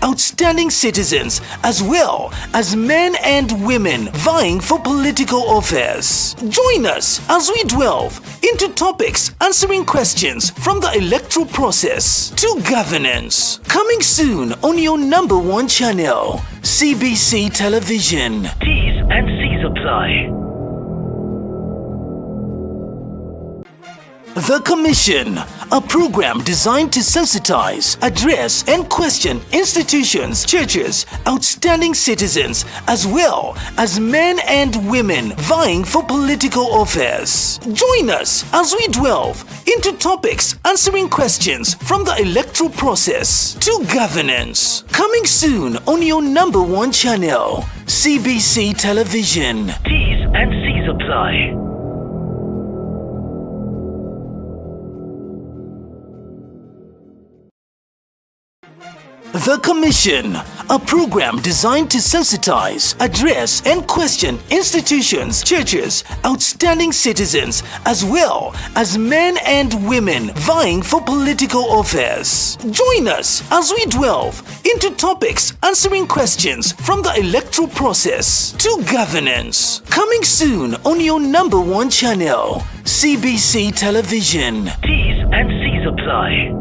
outstanding citizens, as well as men and women vying for political office. Join us as we delve into topics answering questions from the electoral process to governance. Coming soon on your number one channel, CBC Television. T's and C's apply. The Commission, a program designed to sensitize, address, and question institutions, churches, outstanding citizens, as well as men and women vying for political office. Join us as we delve into topics answering questions from the electoral process to governance. Coming soon on your number one channel, CBC Television. T's and C's apply. The Commission, a program designed to sensitize, address, and question institutions, churches, outstanding citizens, as well as men and women vying for political office. Join us as we delve into topics answering questions from the electoral process to governance. Coming soon on your number one channel, CBC Television. T's and C's apply.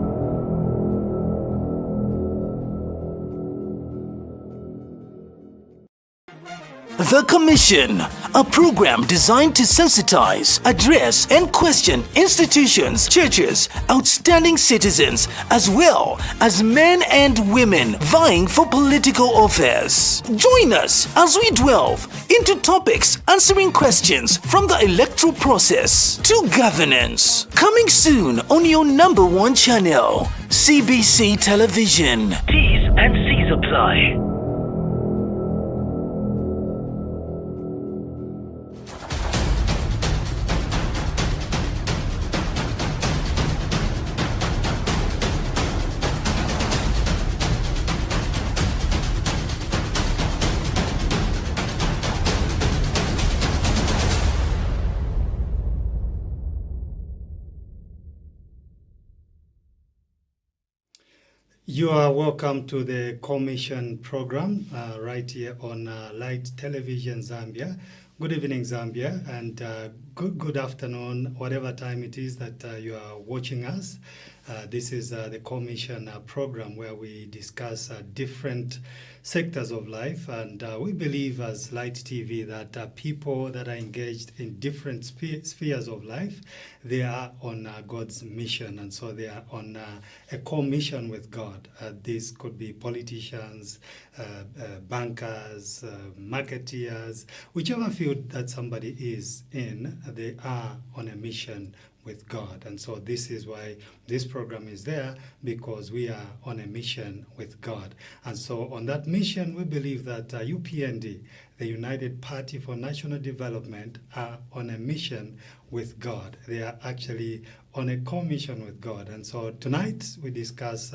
The Commission, a program designed to sensitize, address, and question institutions, churches, outstanding citizens, as well as men and women vying for political office. Join us as we delve into topics answering questions from the electoral process to governance. Coming soon on your number one channel, CBC Television. T's and C's apply. You are welcome to the Commission program right here on Light Television Zambia. Good evening, Zambia, and good afternoon, whatever time it is that you are watching us. This is the Commission program where we discuss different sectors of life, and we believe as Light TV that people that are engaged in different spheres of life, they are on God's mission, and so they are on a commission with God. This could be politicians, bankers, marketeers, whichever field that somebody is in, they are on a mission with God. And so this is why this program is there, because we are on a mission with God. And so on that mission, we believe that UPND, the United Party for National Development, are on a mission with God. They are actually on a commission with God. And so tonight we discuss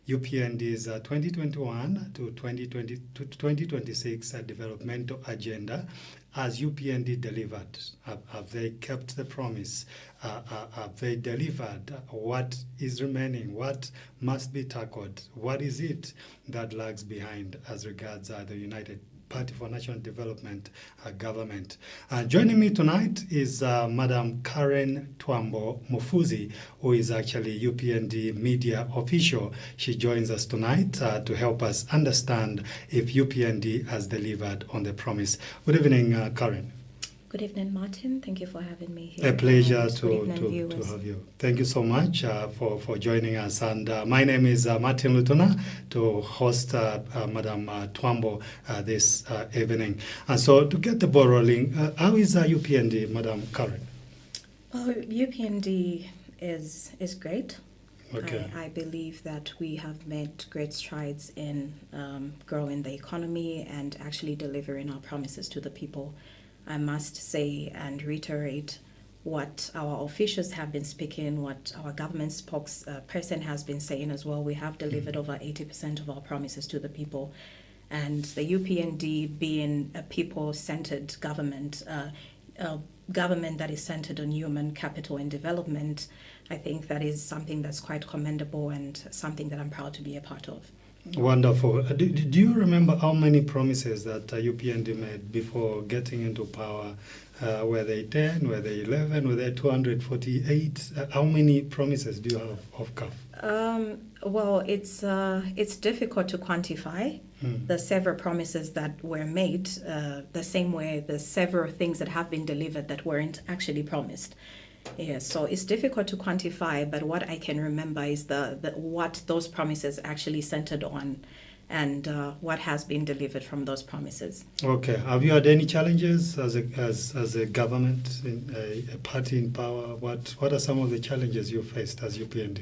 UPND's 2021 to 2026 developmental agenda. As UPND delivered? Have they kept the promise? Have they delivered? What is remaining? What must be tackled? What is it that lags behind as regards the United Party for National Development government? Joining me tonight is Madam Karen Twaambo Mufuzi, who is actually UPND media official. She joins us tonight to help us understand if UPND has delivered on the promise. Good evening, Karen. Good evening, Martin. Thank you for having me here. A pleasure to have you. Thank you so much for joining us. And my name is Martin Lutuna, to host Madam Twaambo this evening. And so to get the ball rolling, how is UPND, Madam Karen? Well, UPND is great. Okay. I believe that we have made great strides in growing the economy and actually delivering our promises to the people. I must say and reiterate what our officials have been speaking, what our government spokesperson has been saying as well. We have delivered over 80% of our promises to the people. And the UPND being a people-centered government, a government that is centered on human capital and development, I think that is something that's quite commendable and something that I'm proud to be a part of. Wonderful. Do you remember how many promises that UPND made before getting into power? Were they 10? Were they 11? Were they 248? How many promises do you have of CAF? Well, it's difficult to quantify the several promises that were made, the same way the several things that have been delivered that weren't actually promised. Yeah, so it's difficult to quantify, but what I can remember is the what those promises actually centered on, and what has been delivered from those promises. Okay. Have you had any challenges as a government, a party in power? What are some of the challenges you faced as UPND?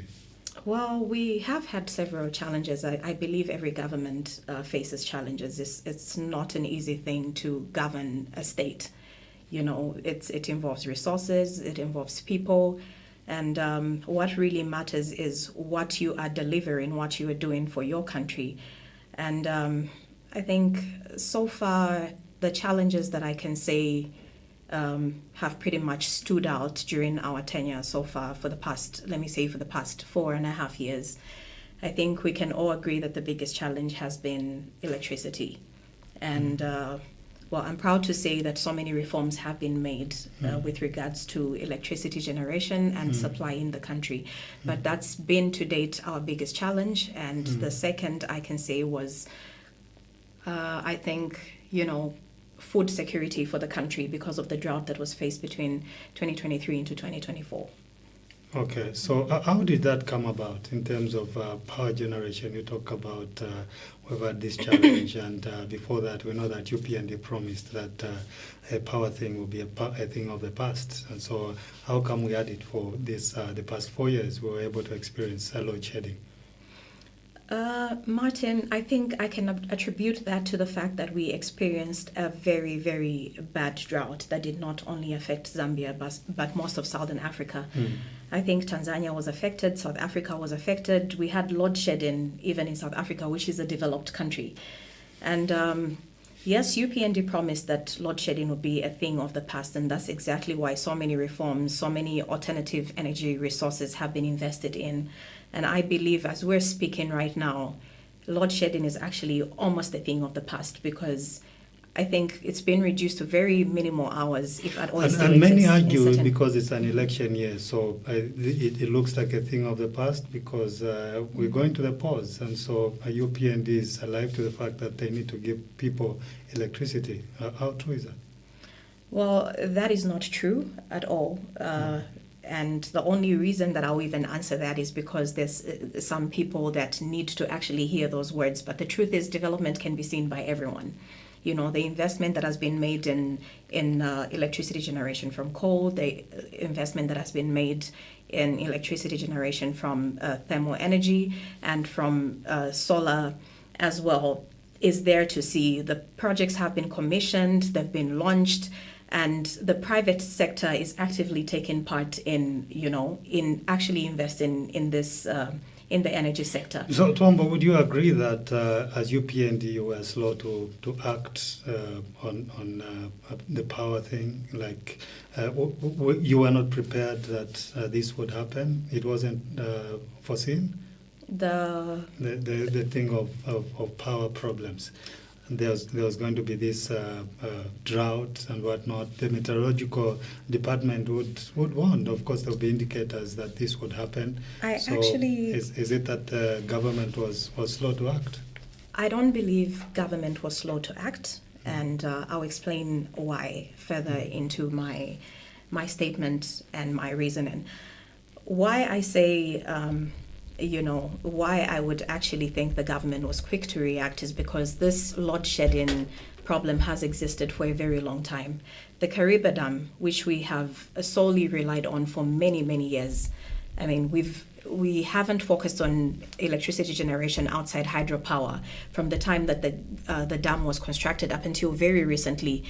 Well, we have had several challenges. I believe every government faces challenges. It's not an easy thing to govern a state. You know, it involves resources, it involves people, and what really matters is what you are delivering, what you are doing for your country. And I think so far the challenges that I can say have pretty much stood out during our tenure so far for the past 4.5 years. I think we can all agree that the biggest challenge has been electricity. And well, I'm proud to say that so many reforms have been made with regards to electricity generation and supply in the country. But that's been to date our biggest challenge. And the second I can say was, I think, food security for the country because of the drought that was faced between 2023 into 2024. Okay, so how did that come about in terms of power generation? You talk about we've had this challenge, and before that, we know that UPND promised that a power thing will be a thing of the past. And so, how come we had it for this the past 4 years? We were able to experience load shedding. Martin, I think I can attribute that to the fact that we experienced a very, very bad drought that did not only affect Zambia, but most of Southern Africa. I think Tanzania was affected, South Africa was affected. We had load shedding even in South Africa, which is a developed country. And yes, UPND promised that load shedding would be a thing of the past, and that's exactly why so many reforms, so many alternative energy resources have been invested in. And I believe as we're speaking right now, load shedding is actually almost a thing of the past because I think it's been reduced to very minimal hours, if at all. And many argue because it's an election year, so it looks like a thing of the past because we're going to the polls, and so UPND is alive to the fact that they need to give people electricity. How true is that? Well, that is not true at all. And the only reason that I'll even answer that is because there's some people that need to actually hear those words. But the truth is, development can be seen by everyone. You know, the investment that has been made in electricity generation from coal, the investment that has been made in electricity generation from thermal energy and from solar as well is there to see. The projects have been commissioned, they've been launched, and the private sector is actively taking part in actually investing in this in the energy sector. So, Twaambo, would you agree that as UPND you were slow to act on the power thing? Like you were not prepared that this would happen? It wasn't foreseen? The thing of power problems. There was going to be this drought and whatnot. The meteorological department would warn. Of course, there will be indicators that this would happen. Is it that the government was slow to act? I don't believe government was slow to act, and I'll explain why further into my statement and my reasoning. Why I say why I would actually think the government was quick to react is because this load shedding problem has existed for a very long time. The Kariba Dam, which we have solely relied on for many, many years, I mean, we haven't focused on electricity generation outside hydropower from the time that the dam was constructed up until very recently.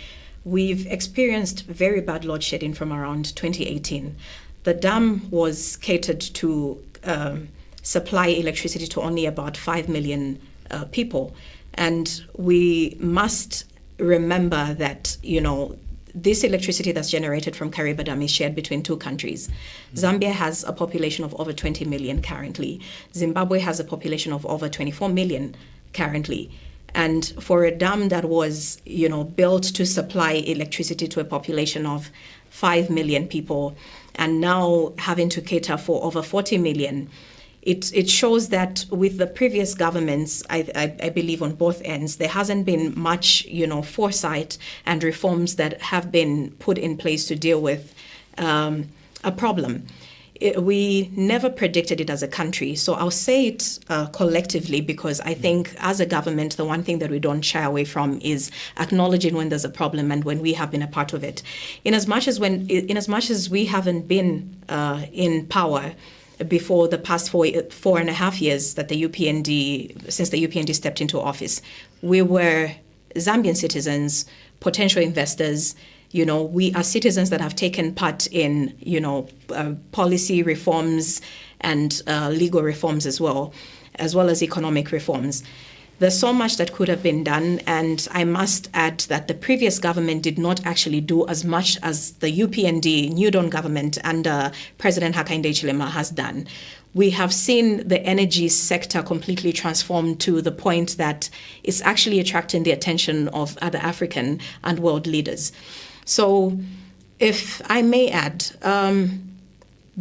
We've experienced very bad load shedding from around 2018. The dam was catered to supply electricity to only about 5 million people. And we must remember that, this electricity that's generated from Kariba Dam is shared between two countries. Zambia has a population of over 20 million currently. Zimbabwe has a population of over 24 million currently. And for a dam that was, built to supply electricity to a population of 5 million people, and now having to cater for over 40 million, it shows that with the previous governments, I believe on both ends, there hasn't been much, foresight and reforms that have been put in place to deal with a problem. We never predicted it as a country. So I'll say it collectively, because I think as a government, the one thing that we don't shy away from is acknowledging when there's a problem and when we have been a part of it. In as much as we haven't been in power before the past 4.5 years that since the UPND stepped into office, we were Zambian citizens, potential investors. We are citizens that have taken part in, policy reforms and legal reforms as well as economic reforms. There's so much that could have been done, and I must add that the previous government did not actually do as much as the UPND, New Dawn government, under President Hakainde Hichilema has done. We have seen the energy sector completely transformed to the point that it's actually attracting the attention of other African and world leaders. So, if I may add,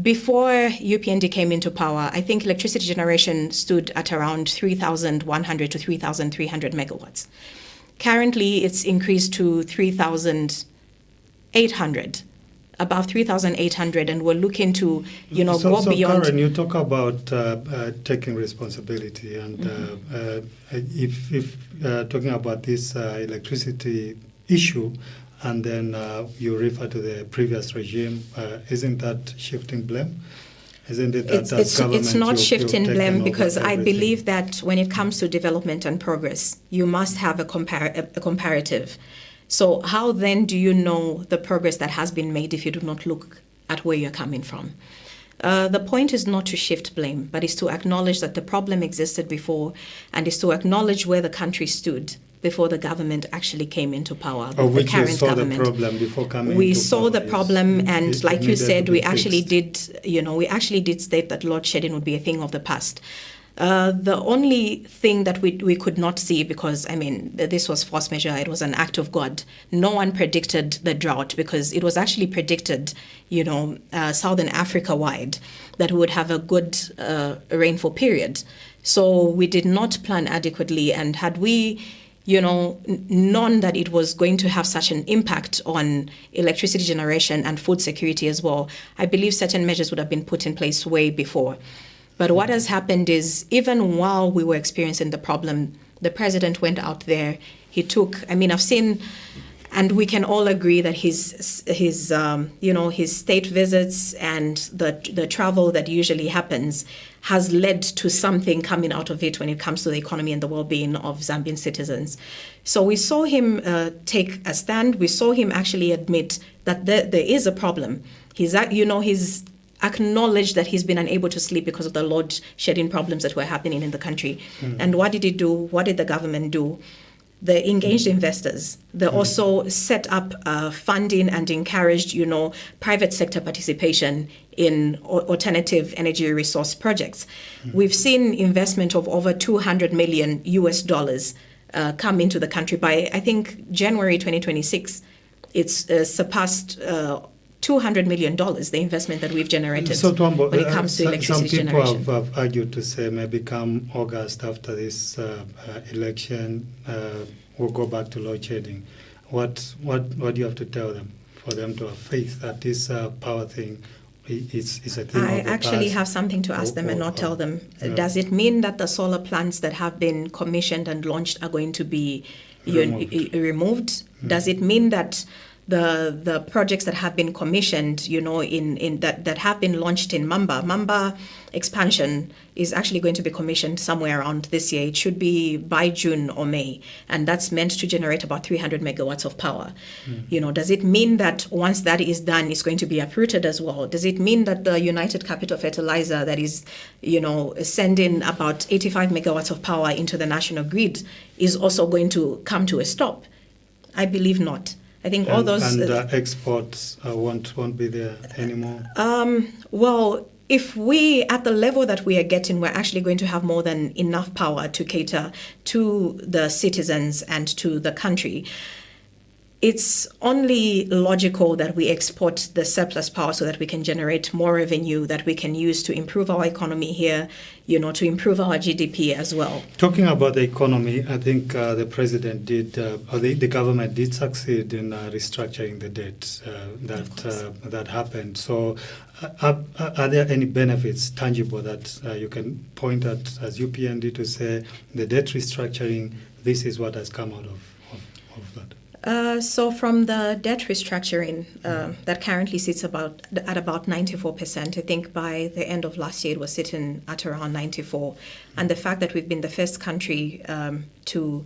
before UPND came into power, I think electricity generation stood at around 3,100 to 3,300 megawatts. Currently, it's increased to 3,800, above 3,800, and we're looking to, go beyond. Karen, you talk about taking responsibility, and if talking about this electricity issue, and then you refer to the previous regime, isn't that shifting blame? Isn't it that it's not shifting blame, because I believe that when it comes to development and progress, you must have a comparative. So how then do you know the progress that has been made if you do not look at where you're coming from? The point is not to shift blame, but is to acknowledge that the problem existed before, and is to acknowledge where the country stood before the government actually came into power. Which the current you saw government. The problem before coming we into saw power, the problem, and like you said, we actually fixed. did state that load shedding would be a thing of the past. The only thing that we could not see, because this was force majeure, it was an act of God. No one predicted the drought, because it was actually predicted, Southern Africa wide, that we would have a good rainfall period. So we did not plan adequately, and had we known that it was going to have such an impact on electricity generation and food security as well, I believe certain measures would have been put in place way before. But what has happened is, even while we were experiencing the problem, the president went out there. He took, I've seen, and we can all agree that his state visits and the travel that usually happens has led to something coming out of it when it comes to the economy and the well-being of Zambian citizens. So we saw him take a stand. We saw him actually admit that there is a problem. He's acknowledged that he's been unable to sleep because of the load shedding problems that were happening in the country. And what did he do? What did the government do? They engaged investors. They also set up funding and encouraged, private sector participation in alternative energy resource projects. We've seen investment of over $200 million US come into the country. By, I think, January 2026, it's surpassed $200 million, the investment that we've generated. So, Twaambo, when it comes to electricity generation. Some people have argued to say maybe come August after this election, we'll go back to load shedding. What do you have to tell them for them to have faith that this power thing is a thing I of the actually past? have something to ask them and not tell them. Does it mean that the solar plants that have been commissioned and launched are going to be removed? Does it mean that the projects that have been commissioned, in that have been launched in Mamba expansion is actually going to be commissioned somewhere around this year. It should be by June or May, and that's meant to generate about 300 megawatts of power. Does it mean that once that is done, it's going to be uprooted as well? Does it mean that the United Capital Fertilizer that is, sending about 85 megawatts of power into the national grid is also going to come to a stop? I believe not. I think all those... exports won't be there anymore? Well, if we, at the level that we are getting, we're actually going to have more than enough power to cater to the citizens and to the country, it's only logical that we export the surplus power so that we can generate more revenue that we can use to improve our economy here, to improve our GDP as well. Talking about the economy, I think the president did, or the government did succeed in restructuring the debt that happened. So are there any benefits tangible that you can point at as UPND to say the debt restructuring, this is what has come out of that? So from the debt restructuring that currently sits at about 94%, I think by the end of last year it was sitting at around 94%. And the fact that we've been the first country to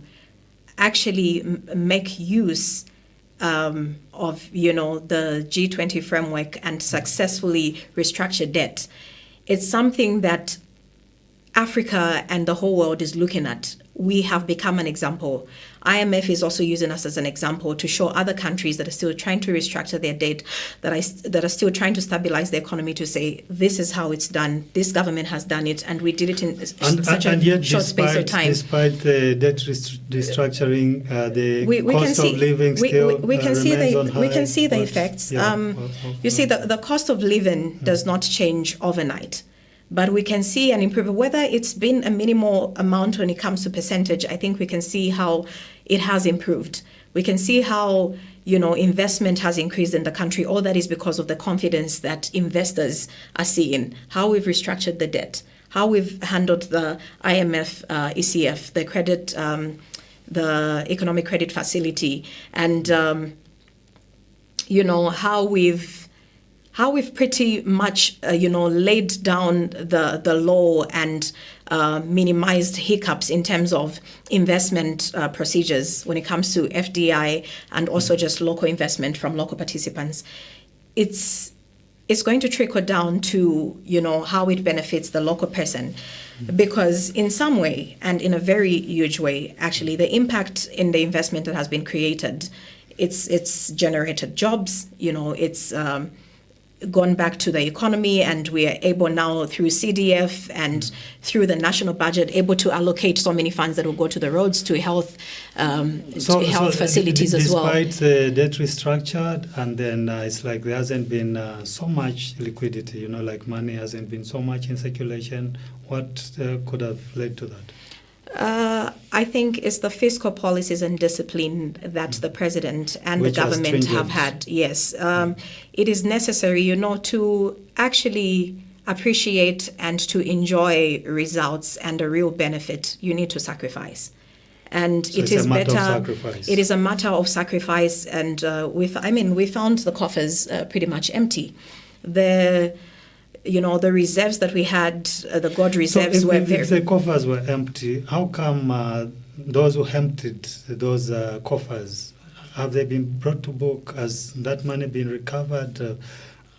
actually make use of the G20 framework and successfully restructure debt, it's something that Africa and the whole world is looking at. We have become an example. IMF is also using us as an example to show other countries that are still trying to restructure their debt, that are still trying to stabilize the economy, to say, this is how it's done, this government has done it, and we did it in such a short space of time. Despite the debt restructuring, the cost of living still remains on high. We can see the effects. You see, the cost of living does not change overnight. But we can see an improvement. Whether it's been a minimal amount when it comes to percentage, I think we can see how it has improved. We can see how, investment has increased in the country. All that is because of the confidence that investors are seeing, how we've restructured the debt, how we've handled the IMF, ECF, the credit, the economic credit facility, and, how we've pretty much, laid down the law and minimized hiccups in terms of investment procedures when it comes to FDI and also just local investment from local participants. It's going to trickle down to, how it benefits the local person. Because in some way, and in a very huge way, actually, the impact in the investment that has been created, it's generated jobs, it's gone back to the economy, and we are able now through CDF and through the national budget able to allocate so many funds that will go to the roads, to health, facilities as well. Despite the debt restructured, and then it's like there hasn't been so much liquidity, like money hasn't been so much in circulation. What could have led to that? I think it's the fiscal policies and discipline that the president and the government have had. Yes. It is necessary, to actually appreciate and to enjoy results and a real benefit. You need to sacrifice. And so it is better. It is a matter of sacrifice. And we found the coffers pretty much empty. The reserves that we had, the God reserves were very... If the coffers were empty, how come those who emptied those coffers, have they been brought to book? Has that money been recovered?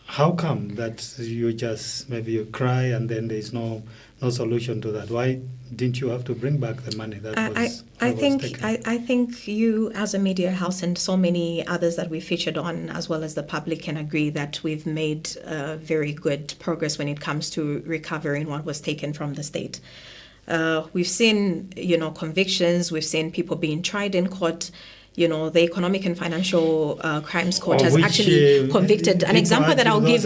How come that you just, maybe you cry and then there's no solution to that? Why didn't you have to bring back the money that was taken? I think you, as a media house, and so many others that we featured on, as well as the public, can agree that we've made very good progress when it comes to recovering what was taken from the state. We've seen, convictions. We've seen people being tried in court. The Economic and Financial Crimes Court has actually convicted. An example that I'll give,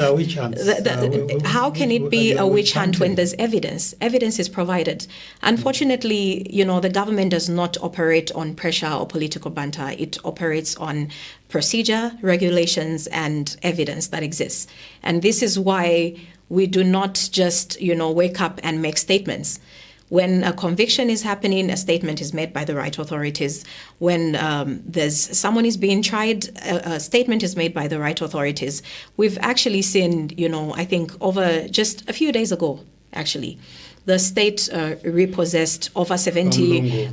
how can it be a witch hunt when there's evidence? Evidence is provided. Unfortunately, the government does not operate on pressure or political banter. It operates on procedure, regulations, and evidence that exists. And this is why we do not just, wake up and make statements. When a conviction is happening, a statement is made by the right authorities. When someone is being tried, a statement is made by the right authorities. We've actually seen, I think over just a few days ago, actually, the state repossessed over 70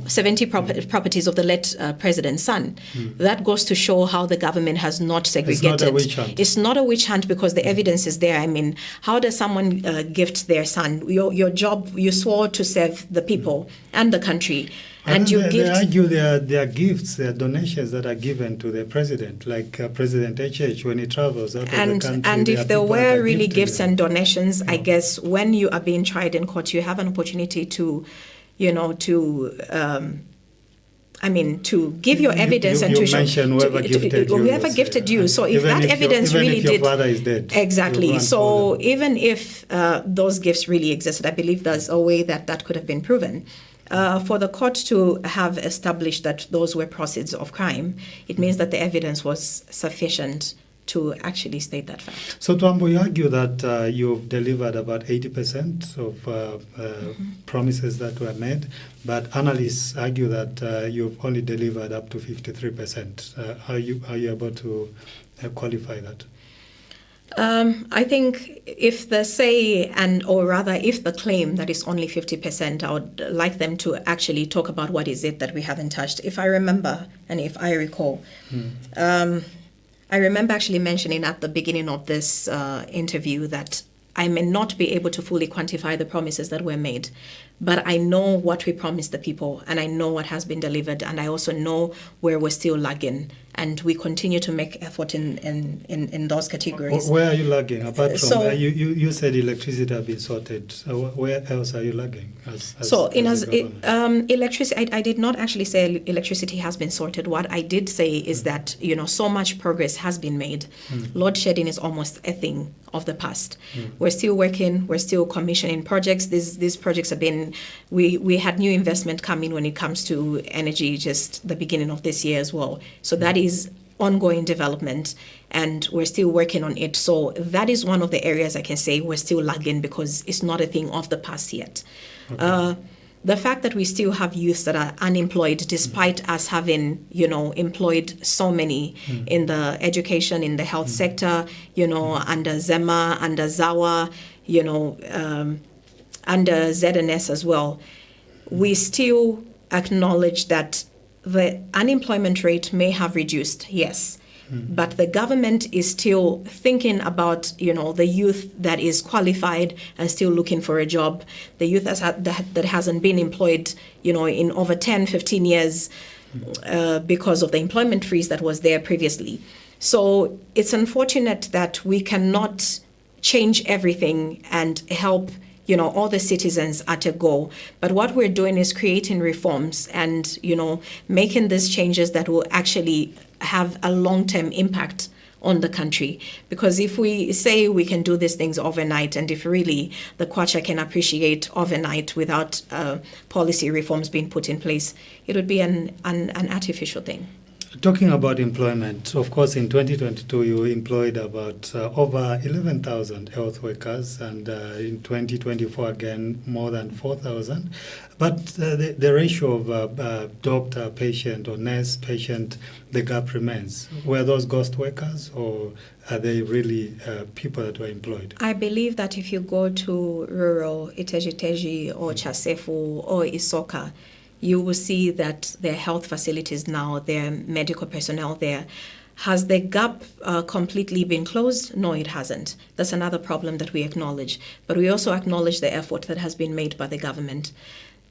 properties of the late president's son. That goes to show how the government has not segregated. It's not a witch hunt. It's not a witch hunt because the evidence is there. I mean, how does someone gift their son? Your job, you swore to serve the people and the country. And But you they gift. argue there are gifts, there are donations that are given to the president, like President HH when he travels out of the country. And there if are there people that were are really gifting gifts them. and donations, I guess when you are being tried in court, you have an opportunity to, to give your evidence and you to mention whoever gifted you. whoever you gifted say. you. So if Even that evidence even really if your did, father is dead, you exactly. run So for them. even if those gifts really existed, I believe there's a way that could have been proven. For the court to have established that those were proceeds of crime, it means that the evidence was sufficient to actually state that fact. So, Twaambo, you argue that you've delivered about 80% of promises that were made, but analysts argue that you've only delivered up to 53%. Are you able to qualify that? I think if the if the claim that is only 50%, I would like them to actually talk about what is it that we haven't touched. If I remember and if I recall, I remember actually mentioning at the beginning of this interview that I may not be able to fully quantify the promises that were made, but I know what we promised the people and I know what has been delivered, and I also know where we're still lagging, and we continue to make effort in those categories. Where are you lagging? Apart from So- you said electricity have been sorted. So where else are you lagging? Electricity, I did not actually say electricity has been sorted. What I did say is that so much progress has been made. Load shedding is almost a thing of the past. We're still working, we're still commissioning projects. These projects have been, we had new investment coming when it comes to energy just the beginning of this year as well. So that is ongoing development and we're still working on it. So that is one of the areas I can say we're still lagging because it's not a thing of the past yet. Okay. The fact that we still have youths that are unemployed despite us having, employed so many in the education, in the health sector, under Zema, under Zawa, under ZNS as well, we still acknowledge that the unemployment rate may have reduced, yes. But the government is still thinking about, the youth that is qualified and still looking for a job, the youth that hasn't been employed, in over 10, 15 years because of the employment freeze that was there previously. So it's unfortunate that we cannot change everything and help all the citizens at a go. But what we're doing is creating reforms and, making these changes that will actually have a long-term impact on the country. Because if we say we can do these things overnight, and if really the Kwacha can appreciate overnight without policy reforms being put in place, it would be an artificial thing. Talking about employment, of course, in 2022, you employed about over 11,000 health workers, and in 2024, again, more than 4,000. But the ratio of doctor, patient, or nurse, patient, the gap remains. Were those ghost workers, or are they really people that were employed? I believe that if you go to rural Iteji or Chasefu or Isoka, you will see that their health facilities now, their medical personnel there. Has the gap completely been closed? No, it hasn't. That's another problem that we acknowledge. But we also acknowledge the effort that has been made by the government.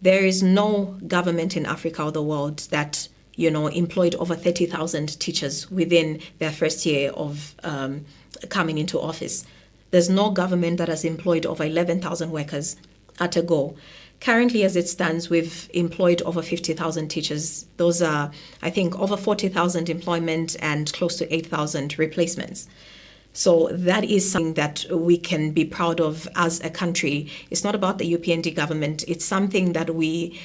There is no government in Africa or the world that, employed over 30,000 teachers within their first year of coming into office. There's no government that has employed over 11,000 workers at a go. Currently, as it stands, we've employed over 50,000 teachers. Those are, I think, over 40,000 employment and close to 8,000 replacements. So that is something that we can be proud of as a country. It's not about the UPND government. It's something that we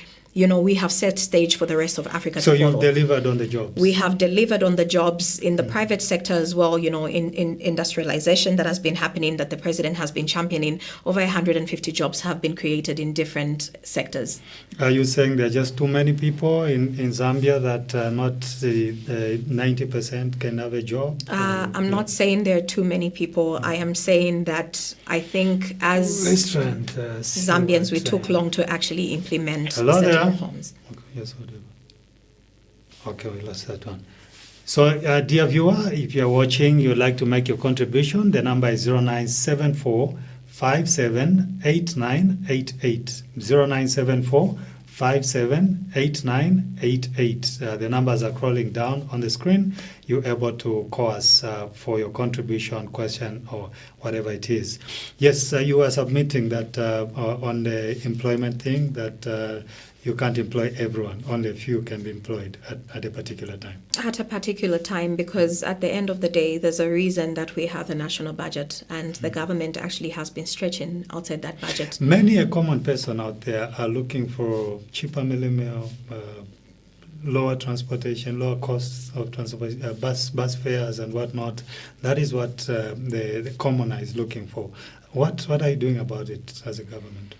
have set stage for the rest of Africa to follow. So you've delivered on the jobs? We have delivered on the jobs in the private sector as well, in industrialization that has been happening, that the president has been championing. Over 150 jobs have been created in different sectors. Are you saying there are just too many people in Zambia that not 90% can have a job? I'm not saying there are too many people. I am saying that I think as Zambians, we took long to actually implement certain reforms. Okay, yes, okay, we lost that one. So, dear viewer, if you're watching, you'd like to make your contribution, the number is 0974 578988. 0974 578988. The numbers are crawling down on the screen. You're able to call us for your contribution, question, or whatever it is. Yes, you were submitting that on the employment thing that you can't employ everyone. Only a few can be employed at a particular time. At a particular time, because at the end of the day, there's a reason that we have a national budget, and the government actually has been stretching outside that budget. Many a common person out there are looking for cheaper meal, lower transportation, lower costs of transportation, bus fares and whatnot. That is what the commoner is looking for. What are you doing about it as a government?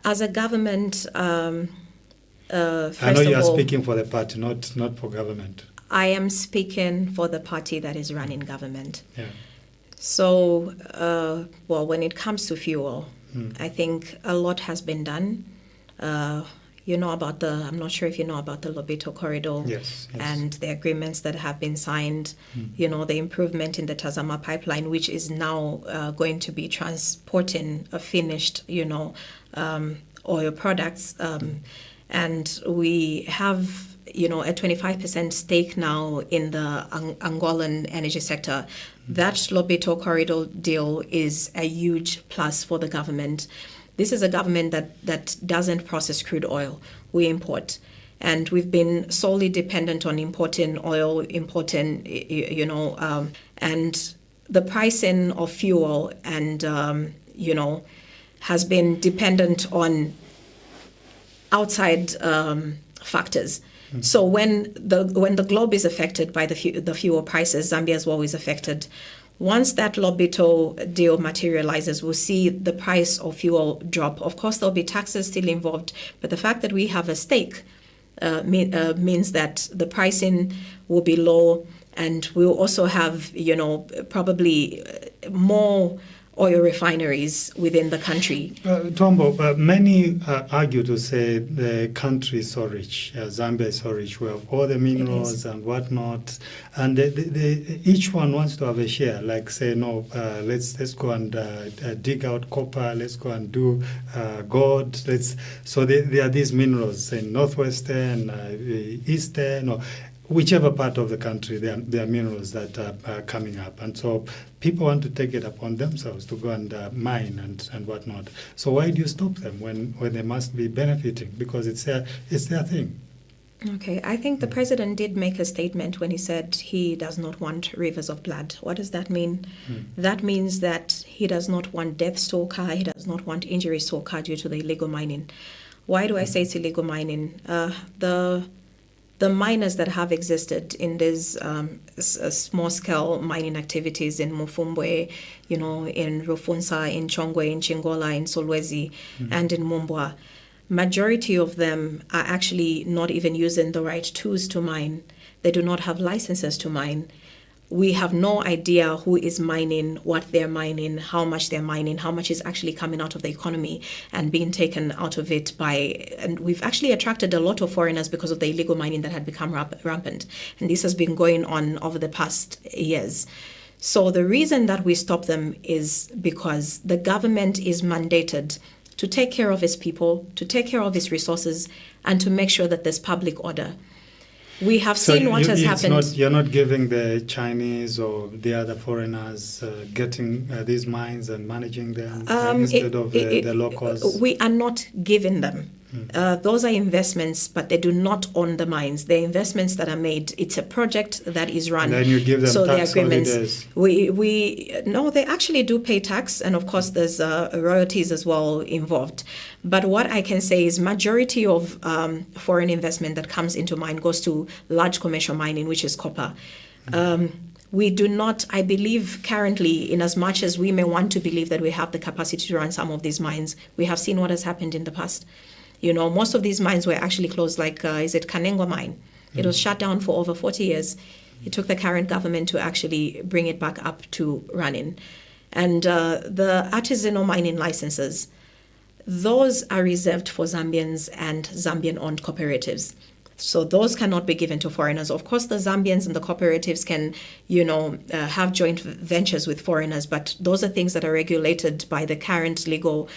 As a government, I know you are speaking for the party, not for government. I am speaking for the party that is running government. Yeah. So, when it comes to fuel, I think a lot has been done. I'm not sure if you know about the Lobito corridor. Yes. And the agreements that have been signed, the improvement in the Tazama pipeline, which is now going to be transporting a finished, oil products. And we have, a 25% stake now in the Angolan energy sector. That Lobito corridor deal is a huge plus for the government. This is a government that doesn't process crude oil. We import. And we've been solely dependent on importing oil, and the pricing of fuel and, has been dependent on outside factors. So when the globe is affected by the fuel prices, Zambia is always affected. Once that Lobito deal materializes, we'll see the price of fuel drop. Of course, there'll be taxes still involved, but the fact that we have a stake means that the pricing will be low, and we'll also have, probably more oil refineries within the country. Twaambo, many argue to say the country is so rich, Zambia is so rich, we have all the minerals and whatnot, and each one wants to have a share, like say, no, let's go and dig out copper, let's go and do gold, so there are these minerals in northwestern, eastern, or whichever part of the country, there are minerals that are coming up. And so people want to take it upon themselves to go and mine and whatnot. So why do you stop them when they must be benefiting? Because it's their thing. Okay, I think the president did make a statement when he said he does not want rivers of blood. What does that mean? That means that he does not want deaths to occur, he does not want injuries to occur due to the illegal mining. Why do I say it's illegal mining? The miners that have existed in these small-scale mining activities in Mufuzi, in Rufunsa, in Chongwe, in Chingola, in Solwezi, and in Mumbwa, majority of them are actually not even using the right tools to mine. They do not have licenses to mine. We have no idea who is mining, what they're mining, how much they're mining, how much is actually coming out of the economy and being taken out of it and we've actually attracted a lot of foreigners because of the illegal mining that had become rampant. And this has been going on over the past years. So the reason that we stop them is because the government is mandated to take care of its people, to take care of its resources, and to make sure that there's public order. We have seen what has happened. You're not giving the Chinese or the other foreigners getting these mines and managing them instead of the locals? We are not giving them. Those are investments, but they do not own the mines. They're investments that are made. It's a project that is run. And then you give them tax holidays. No, they actually do pay tax, and of course there's royalties as well involved. But what I can say is majority of foreign investment that comes into mine goes to large commercial mining, which is copper. We do not, I believe currently, in as much as we may want to believe that we have the capacity to run some of these mines, we have seen what has happened in the past. Most of these mines were actually closed, like, Kanengwa mine? It was shut down for over 40 years. It took the current government to actually bring it back up to running. And the artisanal mining licenses, those are reserved for Zambians and Zambian-owned cooperatives. So those cannot be given to foreigners. Of course, the Zambians and the cooperatives can, have joint ventures with foreigners, but those are things that are regulated by the current legal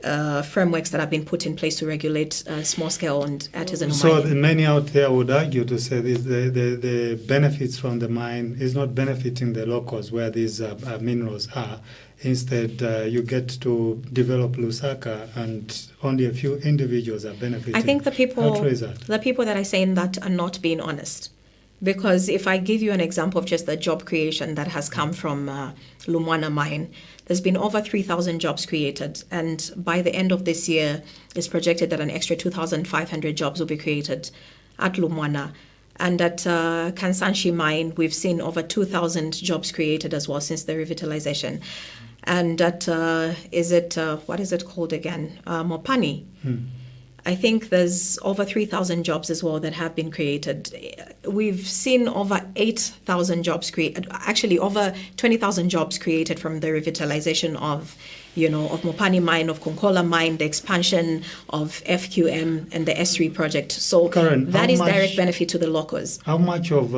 frameworks that have been put in place to regulate small-scale and artisanal So mining. many out there would argue to say this, the benefits from the mine is not benefiting the locals where these minerals are. Instead, you get to develop Lusaka, and only a few individuals are benefiting. I think the people, How true is that? the people that are saying that are not being honest. Because if I give you an example of just the job creation that has come from Lumwana mine, there's been over 3,000 jobs created. And by the end of this year, it's projected that an extra 2,500 jobs will be created at Lumwana. And at Kansanshi mine, we've seen over 2,000 jobs created as well since the revitalization. And at, what is it called again? Mopani. I think there's over 3,000 jobs as well that have been created. We've seen over 8,000 jobs created, actually over 20,000 jobs created from the revitalization of Mopani mine, of Konkola mine, the expansion of FQM and the S3 project. So Karen, that is direct benefit to the locals. How much of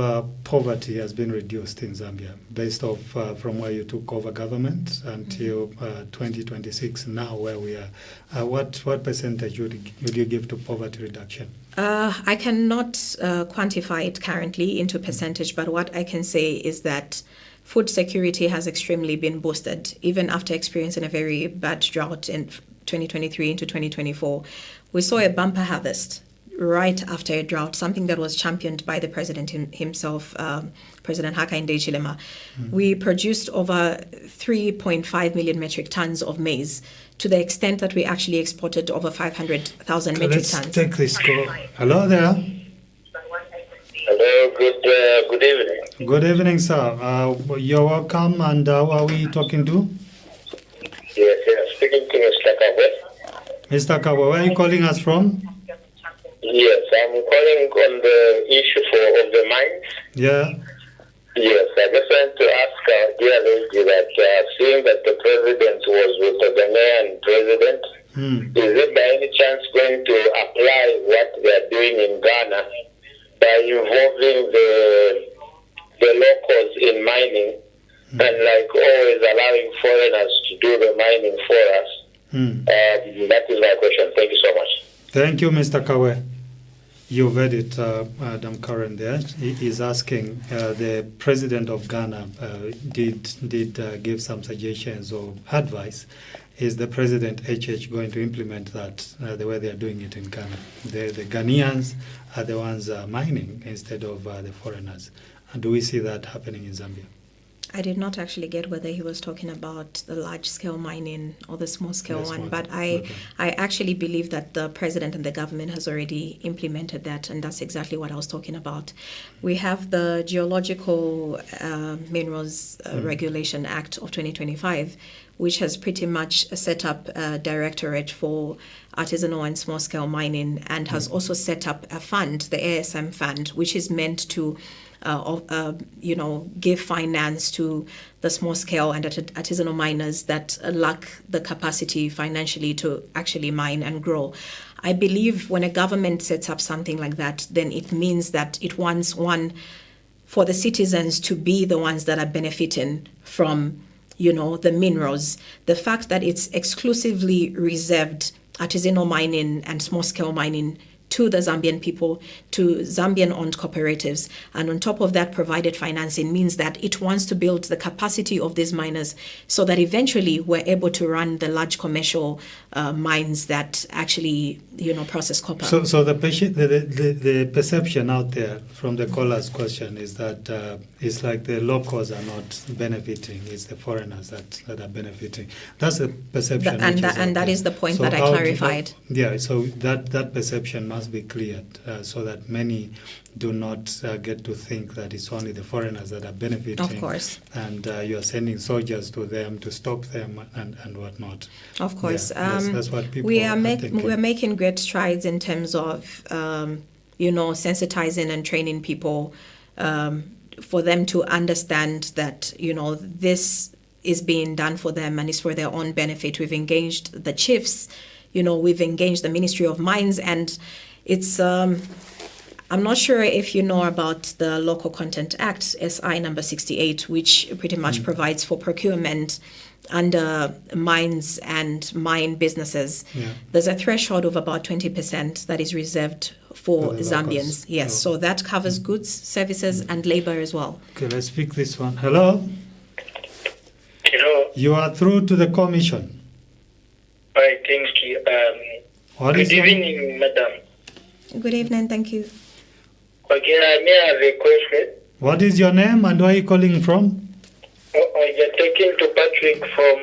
poverty has been reduced in Zambia based off from where you took over government until 2026, now where we are? What percentage would you give to poverty reduction? I cannot quantify it currently into percentage, but what I can say is that food security has extremely been boosted, even after experiencing a very bad drought in 2023 into 2024. We saw a bumper harvest right after a drought, something that was championed by the president himself, President Hakainde Hichilema. We produced over 3.5 million metric tons of maize, to the extent that we actually exported over 500,000 metric tons. Let's take this call. Hello there. Hello, good evening. Good evening, sir. You're welcome, and who are we talking to? Yes, speaking to Mr. Kabwe. Mr. Kawa, where are you calling us from? Yes, I'm calling on the issue of the mines. Yeah. Yes, I just want to ask our dear lady that seeing that the president was with the Ghanaian president, is it by any chance going to apply what they are doing in Ghana by involving the locals in mining and like always allowing foreigners to do the mining for us? That is my question. Thank you so much. Thank you, Mr. Kawe. You've heard it, Madam Karen there. He is asking, the president of Ghana did give some suggestions or advice. Is the president HH going to implement that the way they are doing it in Ghana? The Ghanaians are the ones mining instead of the foreigners. And do we see that happening in Zambia? I did not actually get whether he was talking about the large-scale mining or the small-scale one, but I actually believe that the president and the government has already implemented that, and that's exactly what I was talking about. We have the Geological Minerals Regulation Act of 2025, which has pretty much set up a directorate for artisanal and small-scale mining, and has also set up a fund, the ASM fund, which is meant to give finance to the small scale and artisanal miners that lack the capacity financially to actually mine and grow. I believe when a government sets up something like that, then it means that it wants for the citizens to be the ones that are benefiting from, the minerals. The fact that it's exclusively reserved artisanal mining and small scale mining to the Zambian people, to Zambian-owned cooperatives, and on top of that, provided financing means that it wants to build the capacity of these miners so that eventually we're able to run the large commercial mines that actually, process copper. So the perception out there from the caller's question is that it's like the locals are not benefiting; it's the foreigners that are benefiting. That's the perception. And that is the point that I clarified. So that perception must be cleared so that many do not get to think that it's only the foreigners that are benefiting. Of course. And you are sending soldiers to them to stop them and whatnot. Of course. Yeah, that's what people we are thinking. We're making great strides in terms of, sensitizing and training people for them to understand that, this is being done for them and is for their own benefit. We've engaged the chiefs, we've engaged the Ministry of Mines, and it's, I'm not sure if you know about the Local Content Act, SI number 68, which pretty much provides for procurement under mines and mine businesses, there's a threshold of about 20% that is reserved for Zambians. Yes, so that covers goods, services, and labor as well. Okay, let's pick this one. Hello? Hello. You are through to the commission. Right, thank you. Good evening, madam. Good evening, thank you. Okay, may I have a question? What is your name and where are you calling from? You're talking to Patrick from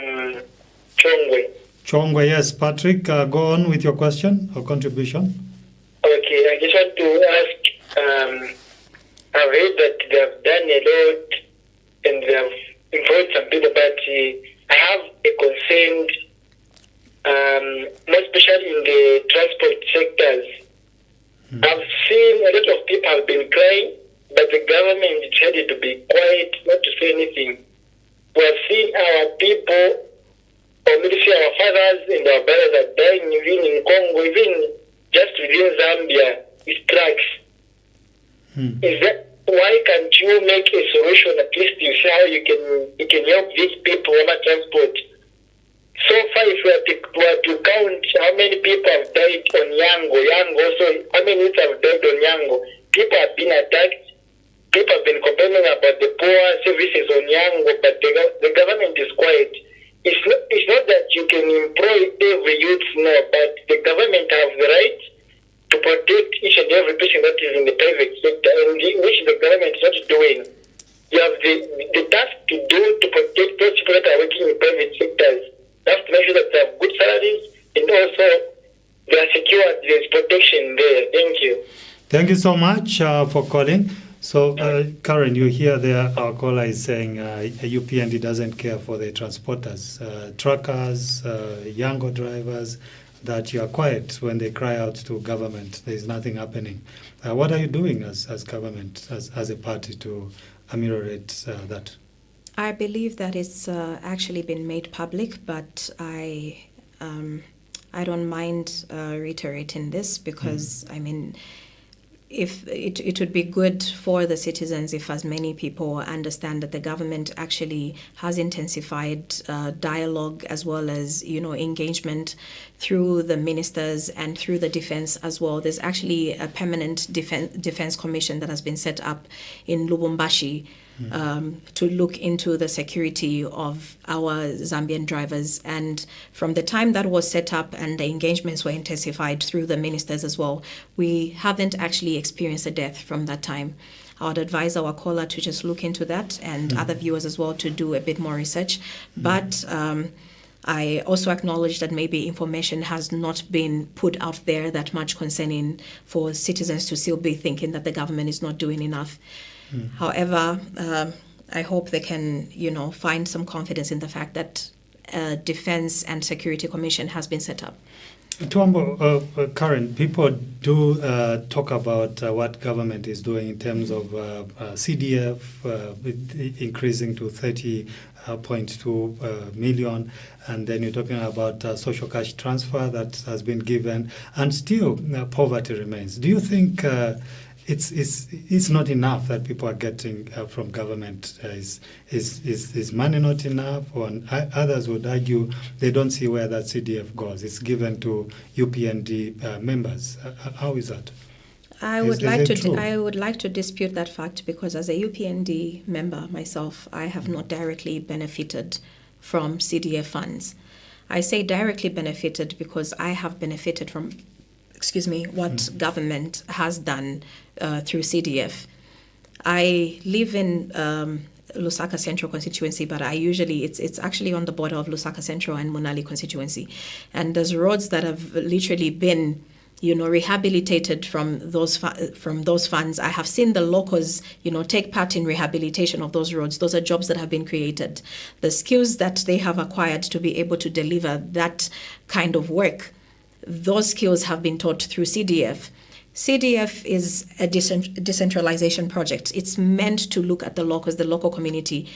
Chongwe. Chongwe, yes. Patrick, go on with your question or contribution. Okay, I just want to ask, I've heard that they have done a lot and they have employed some people, but I have a concern, more especially in the transport sectors. I've seen a lot of people have been crying, but the government decided to be quiet, not to say anything. We have seen our people, or maybe say our fathers and our brothers are dying even in Congo, even just within Zambia, with trucks. Is that why can't you make a solution? At least you see how you can help these people on transport. So far, if we were to count how many people have died on Yango also, how many youths have died on Yango, people have been attacked. People have been complaining about the poor services on Yango, but the government is quiet. It's not that you can employ every youth, no, but the government has the right to protect each and every person that is in the private sector, and which the government is not doing. You have the task to do to protect those people that are working in private sectors. You have to make sure that they have good salaries and also they are secure. There's protection there. Thank you. Thank you so much for calling. So, Karen, you hear there our caller is saying UPND doesn't care for the transporters, truckers, Yango drivers, that you are quiet when they cry out to government. There is nothing happening. What are you doing as government, as a party to ameliorate that? I believe that it's actually been made public, but I don't mind reiterating this because, I mean, if it would be good for the citizens if as many people understand that the government actually has intensified dialogue as well as, engagement through the ministers and through the defense as well. There's actually a permanent defense commission that has been set up in Lubumbashi to look into the security of our Zambian drivers. And from the time that was set up and the engagements were intensified through the ministers as well, we haven't actually experienced a death from that time. I would advise our caller to just look into that and other viewers as well to do a bit more research. But I also acknowledge that maybe information has not been put out there that much concerning for citizens to still be thinking that the government is not doing enough. However, I hope they can, find some confidence in the fact that a Defense and Security Commission has been set up. Twaambo, Karen, people do talk about what government is doing in terms of CDF increasing to 30.2 million, and then you're talking about social cash transfer that has been given, and still poverty remains. Do you think it's not enough that people are getting from government? Is money not enough? Or others would argue they don't see where that CDF goes. It's given to UPND members. How is that? I would like to dispute that fact because as a UPND member myself, I have not directly benefited from CDF funds. I say directly benefited because I have benefited from what government has done through CDF. I live in Lusaka Central constituency, but it's actually on the border of Lusaka Central and Monali constituency. And there's roads that have literally been, rehabilitated from those funds. I have seen the locals, take part in rehabilitation of those roads. Those are jobs that have been created. The skills that they have acquired to be able to deliver that kind of work, those skills have been taught through CDF. CDF is a decentralization project. It's meant to look at the locals, the local community,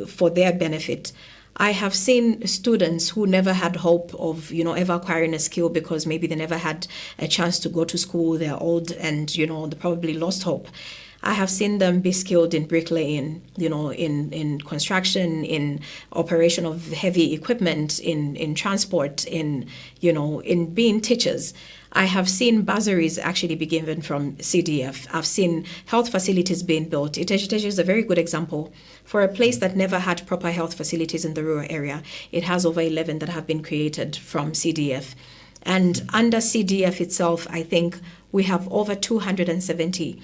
for their benefit. I have seen students who never had hope of, ever acquiring a skill because maybe they never had a chance to go to school, they're old and, they probably lost hope. I have seen them be skilled in bricklaying, in construction, in operation of heavy equipment, in transport, in being teachers. I have seen bursaries actually be given from CDF. I've seen health facilities being built. Iteje is a very good example. For a place that never had proper health facilities in the rural area, it has over 11 that have been created from CDF. And under CDF itself, I think we have over 270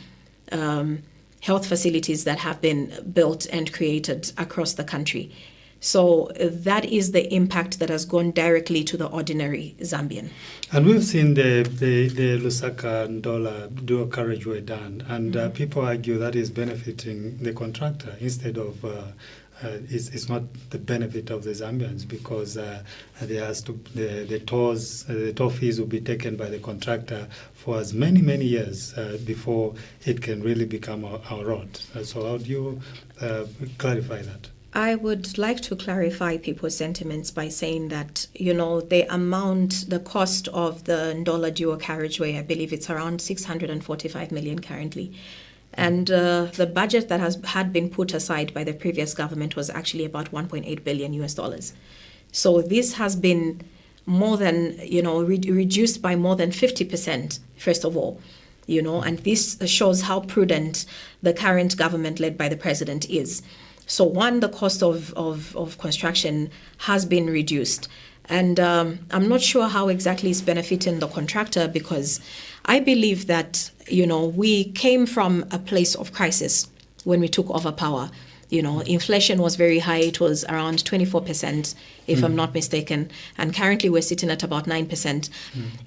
health facilities that have been built and created across the country. So that is the impact that has gone directly to the ordinary Zambian. And we've seen the Lusaka and Ndola dual carriageway done, and people argue that is benefiting the contractor instead of it's not the benefit of the Zambians, because the toll fees will be taken by the contractor for as many years before it can really become our road. So how do you clarify that? I would like to clarify people's sentiments by saying that, the cost of the Ndola dual carriageway, I believe it's around 645 million currently. And the budget that had been put aside by the previous government was actually about 1.8 billion US dollars. So this has been more than, reduced by more than 50%, first of all. And this shows how prudent the current government led by the president is. So one, the cost of construction has been reduced. And I'm not sure how exactly it's benefiting the contractor, because I believe that, we came from a place of crisis when we took over power. Inflation was very high. It was around 24%, if I'm not mistaken. And currently we're sitting at about 9%.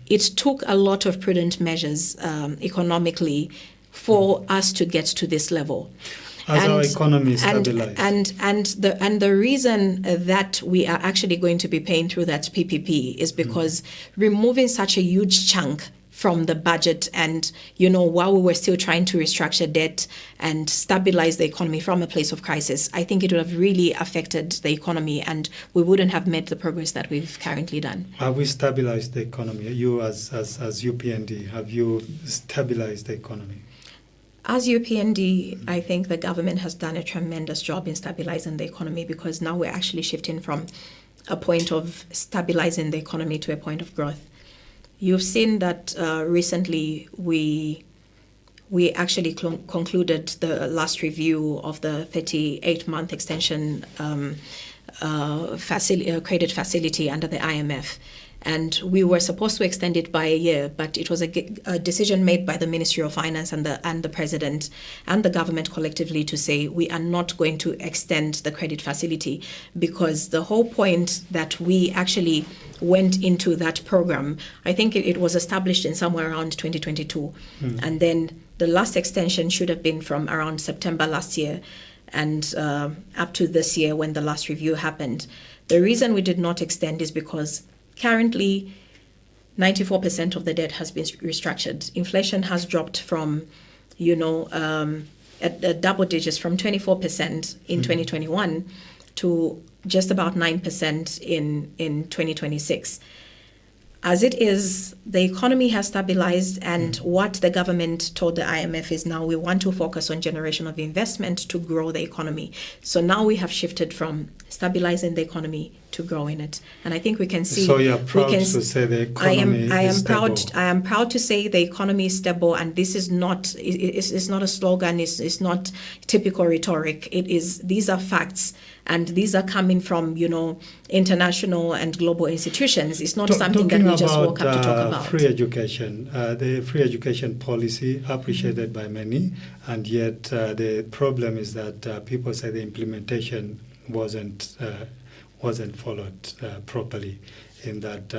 It took a lot of prudent measures economically for us to get to this level. Our economy stabilized. And the reason that we are actually going to be paying through that PPP is because removing such a huge chunk from the budget, and while we were still trying to restructure debt and stabilize the economy from a place of crisis, I think it would have really affected the economy, and we wouldn't have made the progress that we've currently done. Have we stabilized the economy? You as UPND, have you stabilized the economy? As UPND, I think the government has done a tremendous job in stabilizing the economy, because now we're actually shifting from a point of stabilizing the economy to a point of growth. You've seen that recently we actually concluded the last review of the 38-month extension credit facility under the IMF. And we were supposed to extend it by a year, but it was a decision made by the Ministry of Finance and the President and the government collectively to say we are not going to extend the credit facility, because the whole point that we actually went into that program, I think it was established in somewhere around 2022. And then the last extension should have been from around September last year and up to this year when the last review happened. The reason we did not extend is because currently, 94% of the debt has been restructured. Inflation has dropped from, at double digits, from 24% in 2021 to just about 9% in 2026. As it is, the economy has stabilized, and what the government told the IMF is now we want to focus on generation of investment to grow the economy. So now we have shifted from stabilizing the economy to growing it, and I think we can see. So you're proud to say the economy is stable. I am proud to say the economy is stable, and this is not. It's not a slogan. It's not typical rhetoric. These are facts. And these are coming from, international and global institutions. It's not something that we just woke up to talk about. Free education, the free education policy appreciated by many, and yet the problem is that people say the implementation wasn't followed properly. In that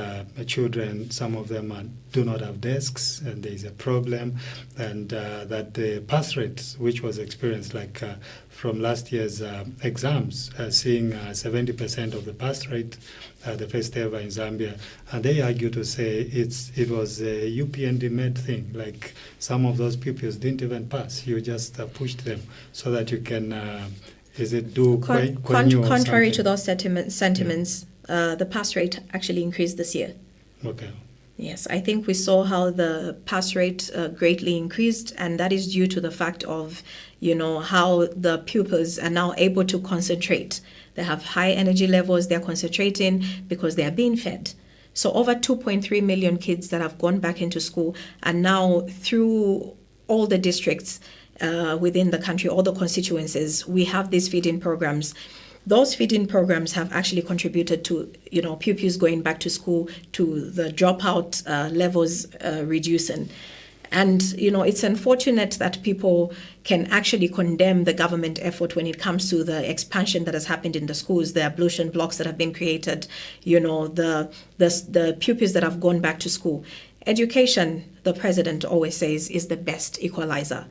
children, some of them do not have desks, and there is a problem, and that the pass rate, which was experienced from last year's exams, seeing 70% of the pass rate, the first ever in Zambia, and they argue to say it was a UPND made thing, like some of those pupils didn't even pass, you just pushed them so that you can, contrary to those sentiments, the pass rate actually increased this year. Okay. Yes, I think we saw how the pass rate greatly increased, and that is due to the fact of, how the pupils are now able to concentrate. They have high energy levels, they're concentrating because they are being fed. So over 2.3 million kids that have gone back into school, and now through all the districts within the country, all the constituencies, we have these feeding programs. Those feeding programs have actually contributed to, pupils going back to school, to the dropout levels reducing. And, it's unfortunate that people can actually condemn the government effort when it comes to the expansion that has happened in the schools, the ablution blocks that have been created, the pupils that have gone back to school. Education, the president always says, is the best equalizer.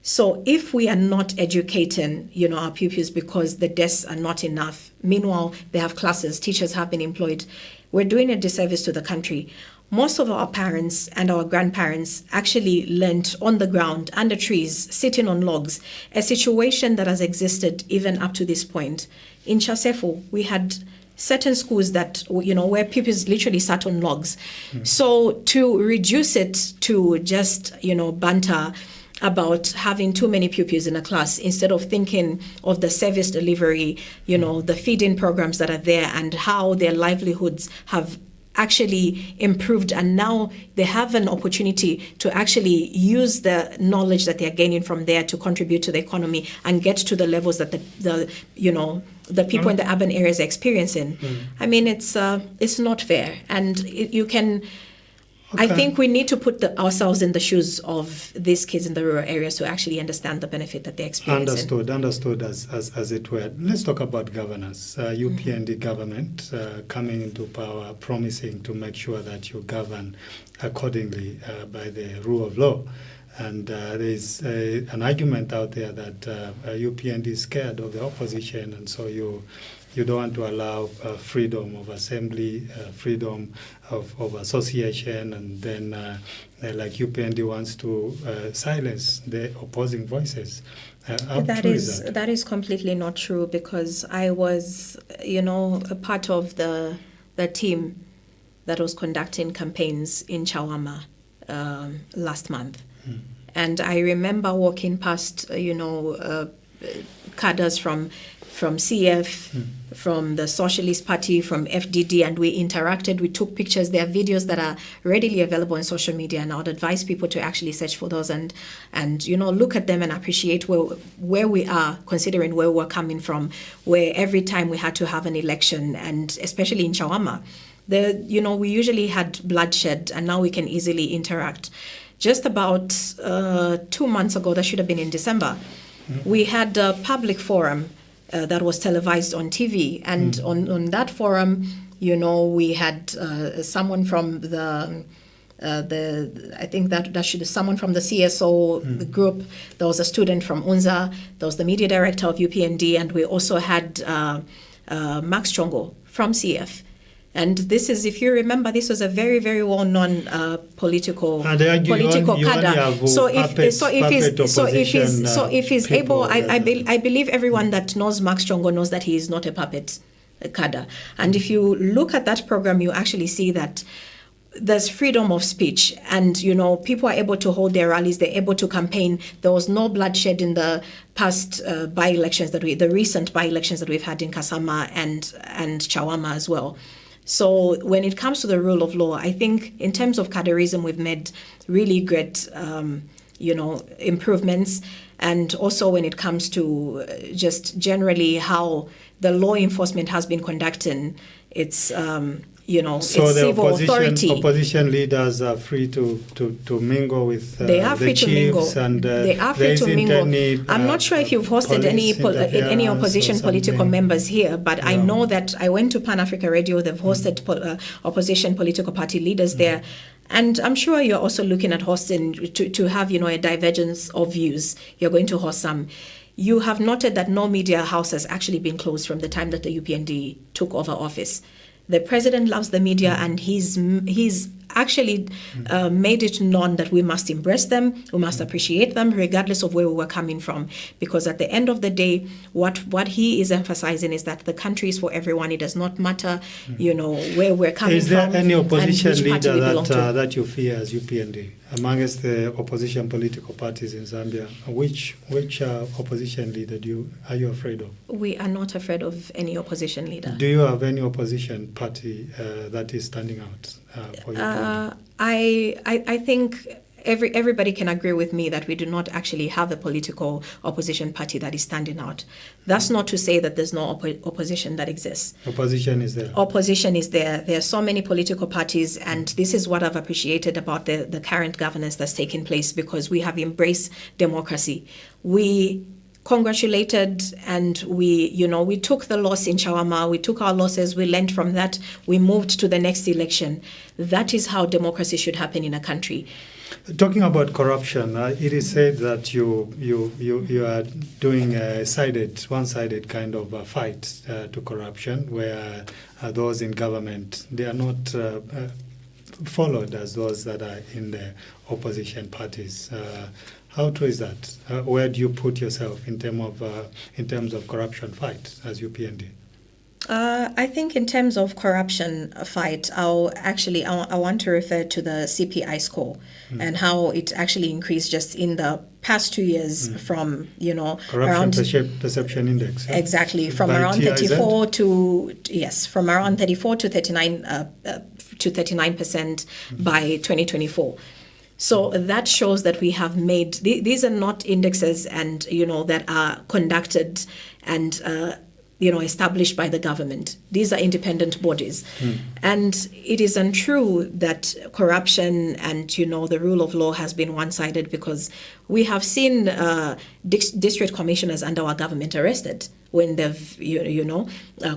So if we are not educating, our pupils because the desks are not enough, meanwhile, they have classes, teachers have been employed, we're doing a disservice to the country. Most of our parents and our grandparents actually learnt on the ground, under trees, sitting on logs, a situation that has existed even up to this point. In Chasefo, we had certain schools that, where pupils literally sat on logs. So to reduce it to just, banter about having too many pupils in a class, instead of thinking of the service delivery, the feeding programs that are there and how their livelihoods have actually improved, and now they have an opportunity to actually use the knowledge that they're gaining from there to contribute to the economy and get to the levels that the people in the urban areas are experiencing. I mean, it's not fair, and you can. I think we need to put ourselves in the shoes of these kids in the rural areas to actually understand the benefit that they're experiencing. Understood as it were. Let's talk about governance. UPND government coming into power, promising to make sure that you govern accordingly by the rule of law. And there's an argument out there that UPND is scared of the opposition, and so you don't want to allow freedom of assembly, freedom of association, and then like UPND wants to silence the opposing voices. That is completely not true, because I was, a part of the team that was conducting campaigns in Twaambo last month. And I remember walking past, cadres from CF, from the Socialist Party, from FDD, and we interacted, we took pictures. There are videos that are readily available on social media, and I would advise people to actually search for those and look at them and appreciate where we are, considering where we're coming from, where every time we had to have an election, and especially in Twaambo, we usually had bloodshed, and now we can easily interact. Just about 2 months ago, that should have been in December, we had a public forum that was televised on TV, and on that forum, we had someone from I think that should be someone from the CSO group. There was a student from UNZA. There was the media director of UPND, and we also had Max Chongo from CF. And this is, if you remember, this was a very, very well-known political cadre. So if he's able, I believe everyone that knows Max Chongo knows that he is not a puppet cadre. And if you look at that program, you actually see that there's freedom of speech, and people are able to hold their rallies, they're able to campaign. There was no bloodshed in the past by-elections the recent by-elections that we've had in Kasama and Twaambo as well. So when it comes to the rule of law, I think in terms of cadreism, we've made really great, improvements. And also when it comes to just generally how the law enforcement has been conducting its, its civil authority. Opposition leaders are free to mingle with they are free to mingle. And they are free to mingle. I'm not sure if you've hosted any opposition political members here, but I know that I went to Pan Africa Radio. They've hosted opposition political party leaders there. And I'm sure you're also looking at hosting to have, a divergence of views. You're going to host some. You have noted that no media house has actually been closed from the time that the UPND took over office. The president loves the media, and he's actually made it known that we must embrace them, we must appreciate them, regardless of where we were coming from. Because at the end of the day, what he is emphasizing is that the country is for everyone. It does not matter, where we're coming from. Is there any opposition and which party leader we belong to. that you fear as UPND? Amongst the opposition political parties in Zambia, which opposition leader are you afraid of? We are not afraid of any opposition leader. Do you have any opposition party that is standing out for you? I think everybody can agree with me that we do not actually have a political opposition party that is standing out. That's not to say that there's no opposition that exists. Opposition is there. Opposition is there. There are so many political parties, and this is what I've appreciated about the current governance that's taking place, because we have embraced democracy. We congratulated and we took the loss in Twaambo, we took our losses, we learned from that, we moved to the next election. That is how democracy should happen in a country. Talking about corruption, it is said that you are doing a one-sided kind of a fight to corruption, where those in government, they are not followed as those that are in the opposition parties. How true is that? Where do you put yourself in terms of corruption fight as UPND? I think in terms of corruption fight, I want to refer to the CPI score and how it actually increased just in the past 2 years from, Corruption around Perception Index. Yeah? Exactly, from By around TIZ? 34 to 39% by 2024. So that shows that we have made, these are not indexes and, that are conducted and, established by the government. These are independent bodies. And it is untrue that corruption and, the rule of law has been one-sided, because we have seen district commissioners under our government arrested when they've,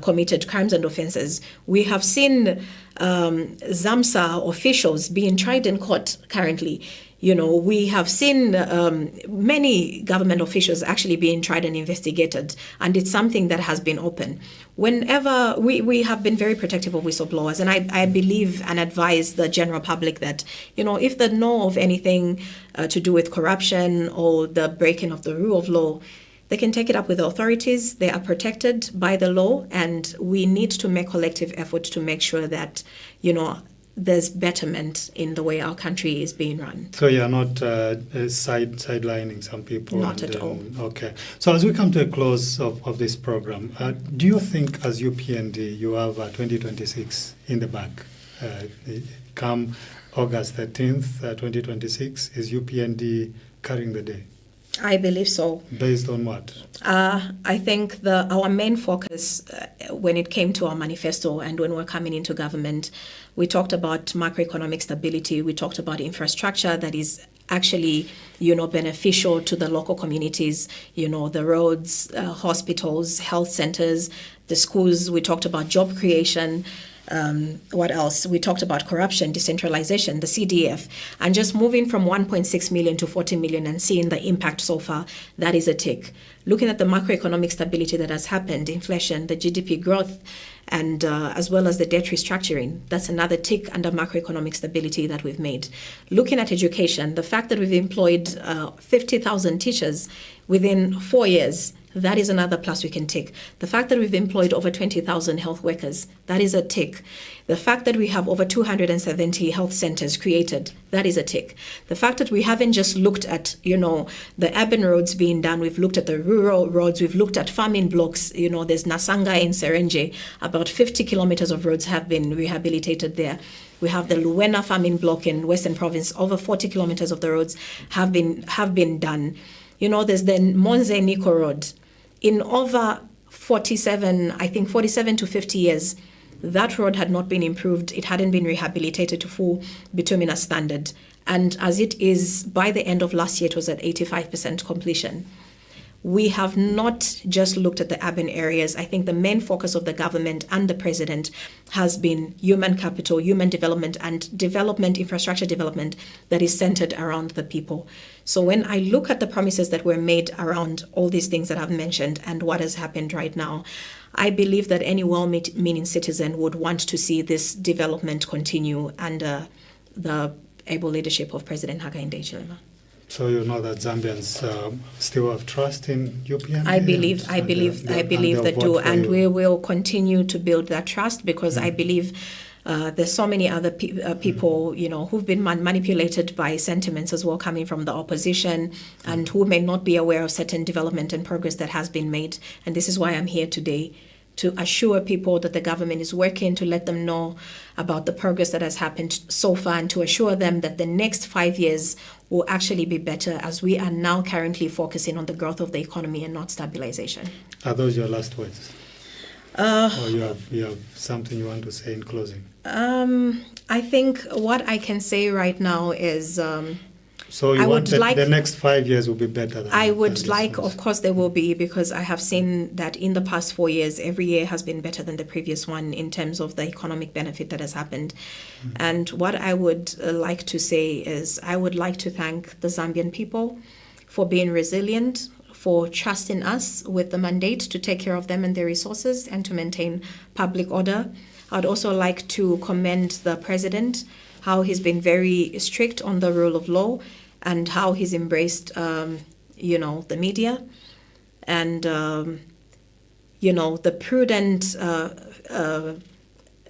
committed crimes and offenses. We have seen ZAMSA officials being tried in court currently. We have seen many government officials actually being tried and investigated, and it's something that has been open. Whenever we have been very protective of whistleblowers, and I believe and advise the general public that, if they know of anything to do with corruption or the breaking of the rule of law, they can take it up with the authorities. They are protected by the law, and we need to make collective effort to make sure that, there's betterment in the way our country is being run. So you're not sidelining some people? Not at all. Okay. So as we come to a close of this program, do you think as UPND you have 2026 in the bag? Come August 13th, 2026, is UPND carrying the day? I believe so. Based on what? I think our main focus when it came to our manifesto and when we're coming into government, we talked about macroeconomic stability, we talked about infrastructure that is actually, beneficial to the local communities, the roads, hospitals, health centers, the schools. We talked about job creation. What else? We talked about corruption, decentralization, the CDF, and just moving from 1.6 million to 40 million and seeing the impact so far. That is a tick. Looking at the macroeconomic stability that has happened, inflation, the GDP growth, and as well as the debt restructuring, that's another tick under macroeconomic stability that we've made. Looking at education, the fact that we've employed 50,000 teachers within 4 years, that is another plus we can tick. The fact that we've employed over 20,000 health workers, that is a tick. The fact that we have over 270 health centers created, that is a tick. The fact that we haven't just looked at, the urban roads being done, we've looked at the rural roads, we've looked at farming blocks, there's Nasanga in Serenje, about 50 kilometers of roads have been rehabilitated there. We have the Luena farming block in Western Province, over 40 kilometers of the roads have been done. There's the Monze Nico Road. In over 47 to 50 years, that road had not been improved. It hadn't been rehabilitated to full bituminous standard. And as it is, by the end of last year, it was at 85% completion. We have not just looked at the urban areas. I think the main focus of the government and the president has been human capital, human development, and infrastructure development that is centered around the people. So when I look at the promises that were made around all these things that I've mentioned and what has happened right now, I believe that any well-meaning citizen would want to see this development continue under the able leadership of President Hakainde Hichilema. So you know that Zambians still have trust in UPND? I believe they do, and we will continue to build that trust, because I believe there's so many other people, who've been manipulated by sentiments as well, coming from the opposition, and who may not be aware of certain development and progress that has been made. And this is why I'm here today, to assure people that the government is working, to let them know about the progress that has happened so far, and to assure them that the next 5 years will actually be better, as we are now currently focusing on the growth of the economy and not stabilization. Are those your last words? Or you have something you want to say in closing? I think what I can say right now is so you want the next 5 years will be better than I would like, of course there will be, because I have seen that in the past 4 years, every year has been better than the previous one in terms of the economic benefit that has happened. And what I would like to say is, I would like to thank the Zambian people for being resilient, for trusting us with the mandate to take care of them and their resources and to maintain public order. I'd also like to commend the president, how he's been very strict on the rule of law, and how he's embraced, the media, and the prudent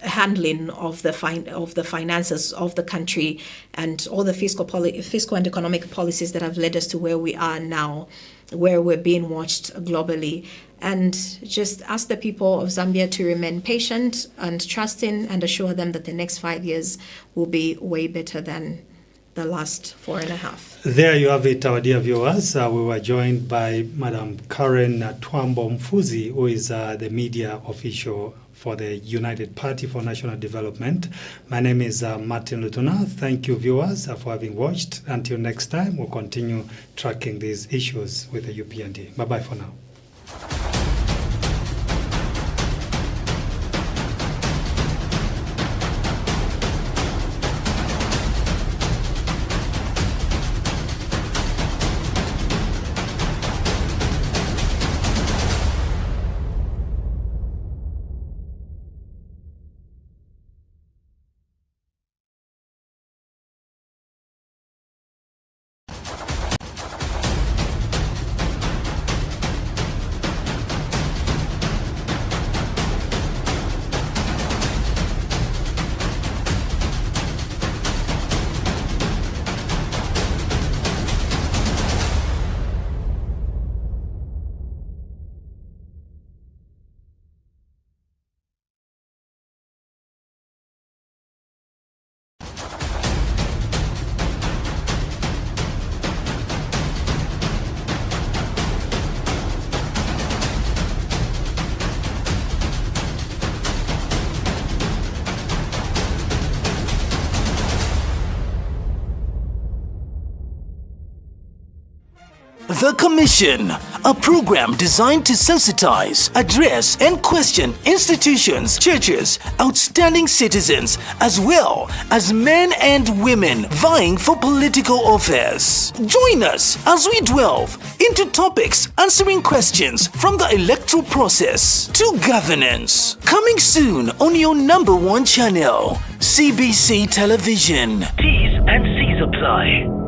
handling of the finances of the country, and all the fiscal and economic policies that have led us to where we are now, where we're being watched globally. And just ask the people of Zambia to remain patient and trusting, and assure them that the next 5 years will be way better than the last 4.5. There you have it, our dear viewers. We were joined by Madam Karen Twaambo Mufuzi, who is the media official for the United Party for National Development. My name is Martin Lutuna. Thank you, viewers, for having watched. Until next time, we'll continue tracking these issues with the UPND. Bye-bye for now. The Commission, a program designed to sensitize, address, and question institutions, churches, outstanding citizens, as well as men and women vying for political office. Join us as we delve into topics answering questions from the electoral process to governance. Coming soon on your #1 channel, CBC Television. T's and C's apply.